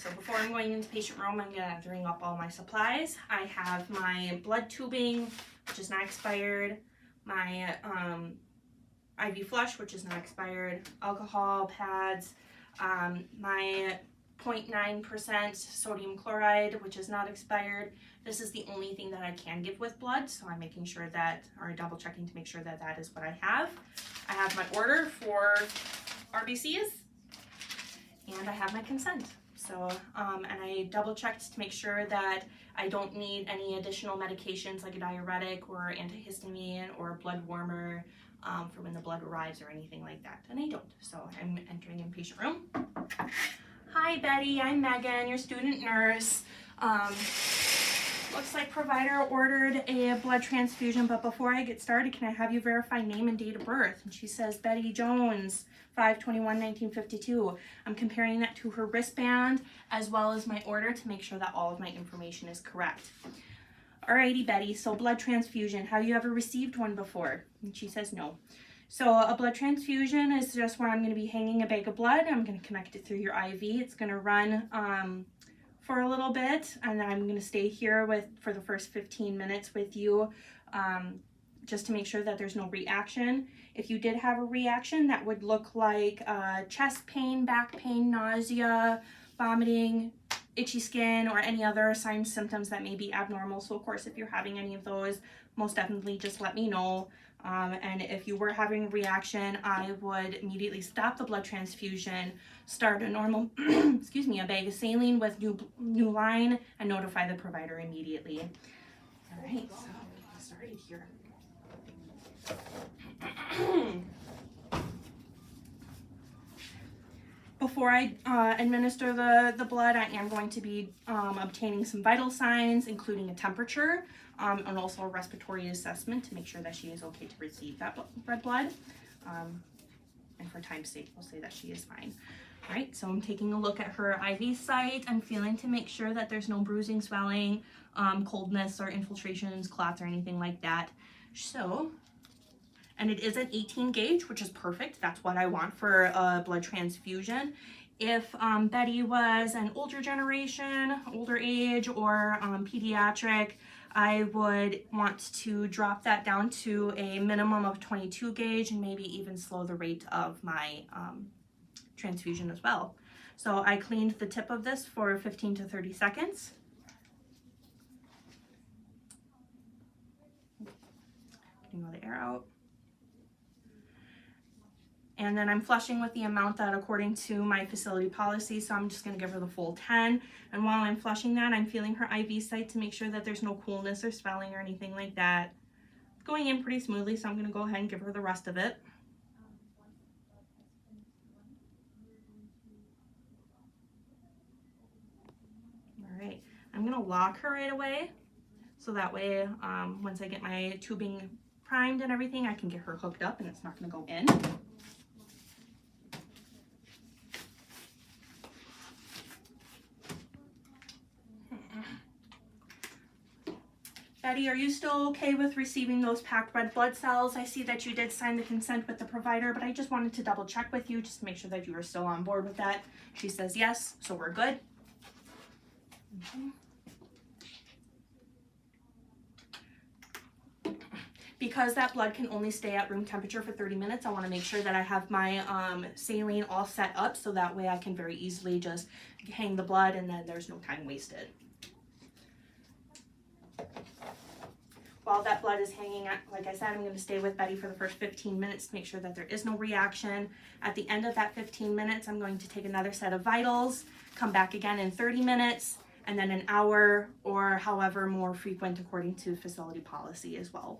so before I'm going into the patient room, I'm gathering up all my supplies. I have my blood tubing, which is not expired, my IV flush, which is not expired, alcohol pads, my 0.9% sodium chloride, which is not expired. This is the only thing that I can give with blood, so I'm making sure that, or double checking to make sure that that is what I have. I have my order for RBCs, and I have my consent. So, and I double checked to make sure that I don't need any additional medications like a diuretic or antihistamine or a blood warmer for when the blood arrives or anything like that, and I don't. So I'm entering in patient room. Hi Betty, I'm Megan, your student nurse. Looks like provider ordered a blood transfusion, but before I get started, can I have you verify name and date of birth? And she says Betty Jones, 5/21/1952. I'm comparing that to her wristband as well as my order to make sure that all of my information is correct. Alrighty Betty, so blood transfusion, have you ever received one before? And she says no. So a blood transfusion is just where I'm going to be hanging a bag of blood. I'm going to connect it through your IV. It's going to run for a little bit, and I'm going to stay here for the first 15 minutes with you just to make sure that there's no reaction. If you did have a reaction, that would look like chest pain, back pain, nausea, vomiting, itchy skin, or any other signs, symptoms that may be abnormal. So of course, if you're having any of those, most definitely just let me know. And if you were having a reaction, I would immediately stop the blood transfusion, start a normal, excuse me, a bag of saline with new line, and notify the provider immediately. All right, so getting started here. Before I administer the blood, I am going to be obtaining some vital signs, including a temperature, and also a respiratory assessment to make sure that she is okay to receive that red blood. And for time's sake, we'll say that she is fine. All right, so I'm taking a look at her IV site. I'm feeling to make sure that there's no bruising, swelling, coldness, or infiltrations, clots, or anything like that. So, and it is an 18 gauge, which is perfect. That's what I want for a blood transfusion. If Betty was an older generation, older age, or pediatric, I would want to drop that down to a minimum of 22 gauge and maybe even slow the rate of my transfusion as well. So I cleaned the tip of this for 15 to 30 seconds. Getting all the air out. And then I'm flushing with the amount that according to my facility policy, so I'm just going to give her the full 10. And while I'm flushing that, I'm feeling her IV site to make sure that there's no coolness or swelling or anything like that. It's going in pretty smoothly, so I'm going to go ahead and give her the rest of it. All right, I'm going to lock her right away, so that way once I get my tubing primed and everything, I can get her hooked up and it's not going to go in. Betty, are you still okay with receiving those packed red blood cells? I see that you did sign the consent with the provider, but I just wanted to double check with you just to make sure that you were still on board with that. She says yes, so we're good. Because that blood can only stay at room temperature for 30 minutes, I want to make sure that I have my saline all set up so that way I can very easily just hang the blood and then there's no time wasted. While that blood is hanging, like I said, I'm going to stay with Betty for the first 15 minutes to make sure that there is no reaction. At the end of that 15 minutes, I'm going to take another set of vitals, come back again in 30 minutes, and then an hour or however more frequent according to facility policy as well.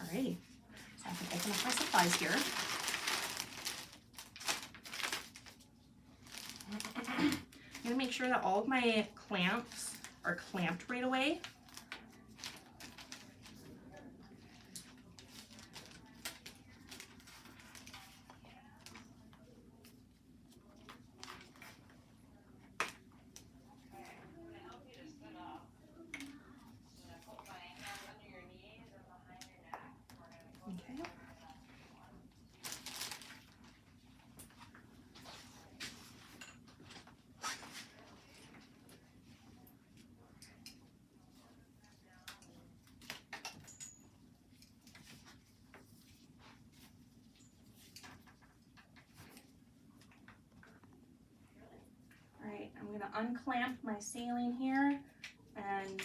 Alrighty, so I can open up my supplies here. I'm going to make sure that all of my clamps are clamped right away. Okay. unclamp my saline here and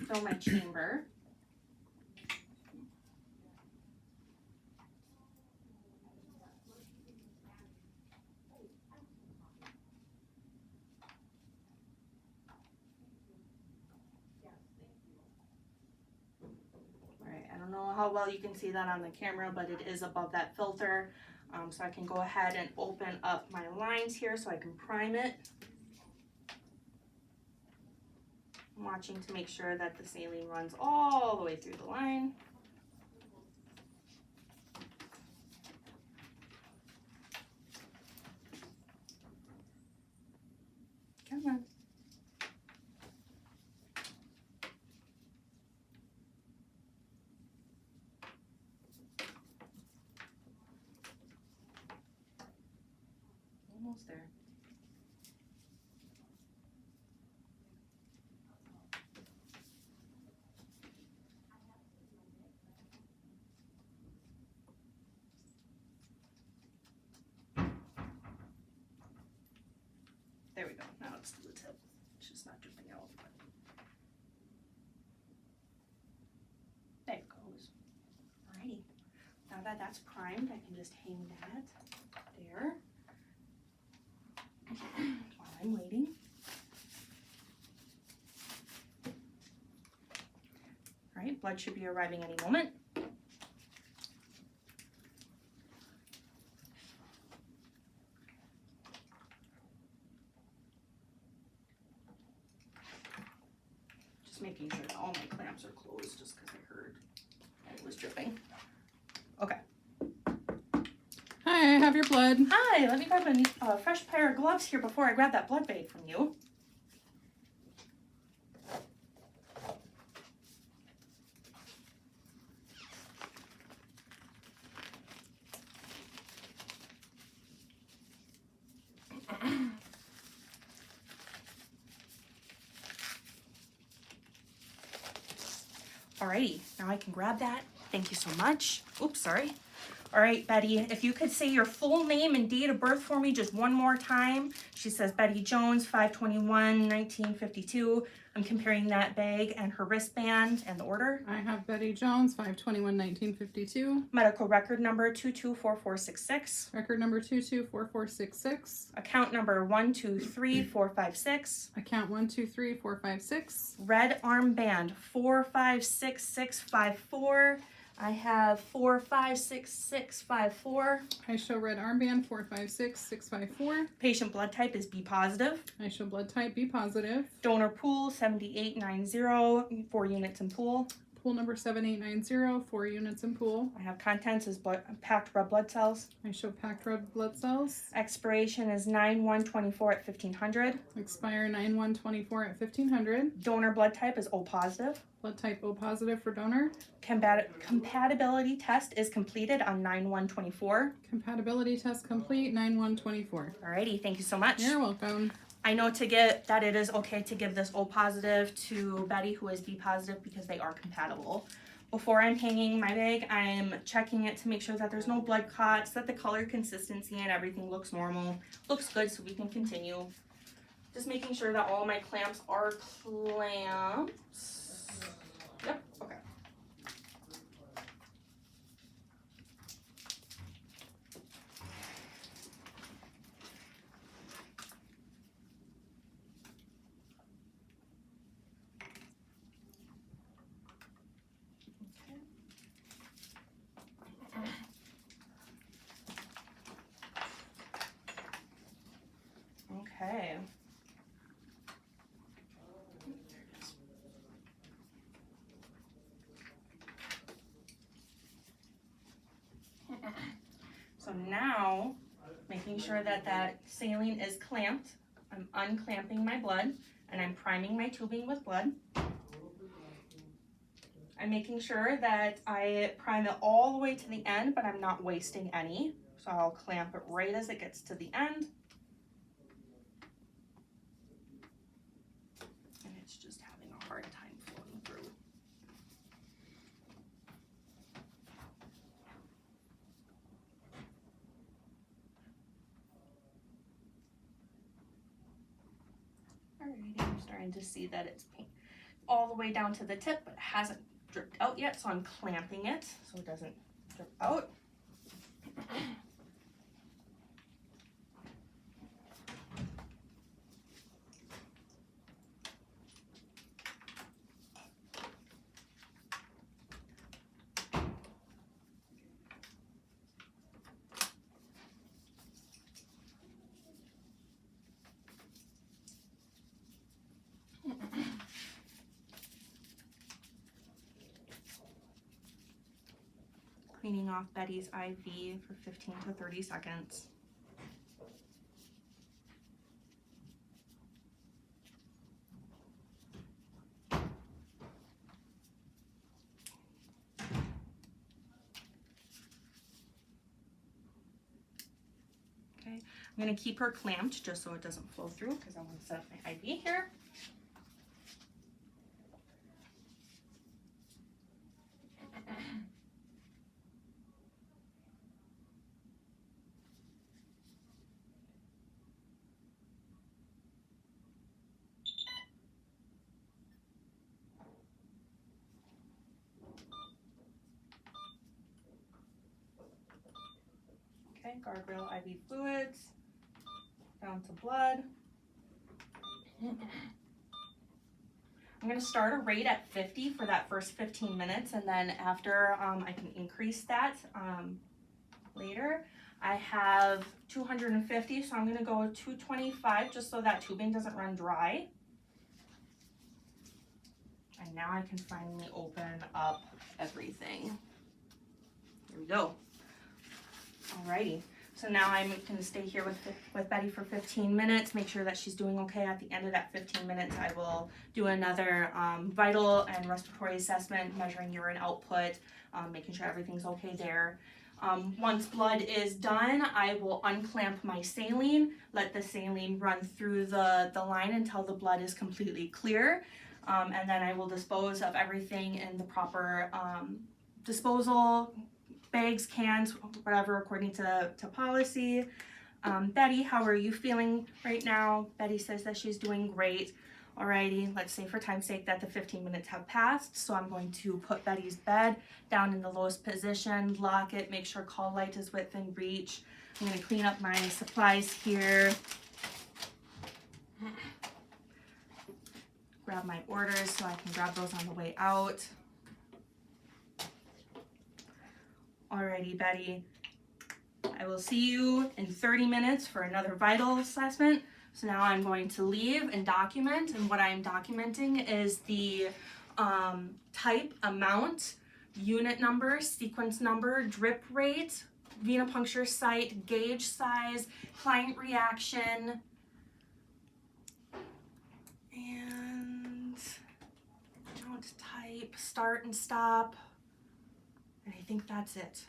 fill my chamber. Alright, I don't know how well you can see that on the camera, but it is above that filter. So I can go ahead and open up my lines here so I can prime it. I'm watching to make sure that the saline runs all the way through the line. Come on. Almost there. There we go. Now it's to the tip. It's just not dripping out. But there it goes. Alrighty. Now that that's primed, I can just hang that there while I'm waiting. Alright, blood should be arriving any moment. Just making sure that all my clamps are closed just because I heard it was dripping. Okay. Hi, I have your blood. Hi, let me grab a fresh pair of gloves here before I grab that blood bag from you. Alrighty, now I can grab that. Thank you so much. Oops, sorry. All right, Betty, if you could say your full name and date of birth for me just one more time. She says Betty Jones, 5/21/1952. I'm comparing that bag and her wristband and the order. I have Betty Jones, 5/21/1952. Medical record number 224466. Record number 224466. Account number 123456. Account 123456. Red armband 456654. I have 456654. I show red armband 456654. Patient blood type is B positive. I show blood type B positive. Donor pool 7890, 4 units in pool. Pool number 7890, 4 units in pool. I have contents as packed red blood cells. I show packed red blood cells. Expiration is 9/1/24 at 1500. Expire 9/1/24 at 1500. Donor blood type is O positive. Blood type O positive for donor. Compatibility test is completed on 9/1/24. Compatibility test complete 9/1/24. Alrighty, thank you so much. You're welcome. I know that it is okay to give this O positive to Betty, who is B positive, because they are compatible. Before I'm hanging my bag, I'm checking it to make sure that there's no blood clots, that the color consistency and everything looks normal, looks good, so we can continue. Just making sure that all my clamps are clamps. Yep, okay. Okay. So now, making sure that that saline is clamped, I'm unclamping my blood and I'm priming my tubing with blood. I'm making sure that I prime it all the way to the end, but I'm not wasting any. So I'll clamp it right as it gets to the end. And it's just having a hard time flowing through. starting to see that it's all the way down to the tip, but it hasn't dripped out yet, so I'm clamping it so it doesn't drip out. Cleaning off Betty's IV for 15 to 30 seconds. Okay, I'm gonna keep her clamped just so it doesn't flow through because I want to set up my IV here. Okay, guardrail IV fluids, down to blood. I'm gonna start a rate at 50 for that first 15 minutes, and then after I can increase that later. I have 250, so I'm gonna go 225 just so that tubing doesn't run dry. And now I can finally open up everything. Here we go. Alrighty, so now I'm going to stay here with Betty for 15 minutes, make sure that she's doing okay. At the end of that 15 minutes, I will do another vital and respiratory assessment, measuring urine output, making sure everything's okay there. Once blood is done, I will unclamp my saline, let the saline run through the line until the blood is completely clear, and then I will dispose of everything in the proper disposal bags, cans, whatever, according to policy. Betty, how are you feeling right now? Betty says that she's doing great. Alrighty, let's say for time's sake that the 15 minutes have passed, so I'm going to put Betty's bed down in the lowest position, lock it, make sure call light is within reach. I'm going to clean up my supplies here. Grab my orders so I can grab those on the way out. Alrighty, Betty, I will see you in 30 minutes for another vital assessment. So now I'm going to leave and document, and what I'm documenting is the type, amount, unit number, sequence number, drip rate, venipuncture site, gauge size, client reaction, and amount, type, start and stop. And I think that's it.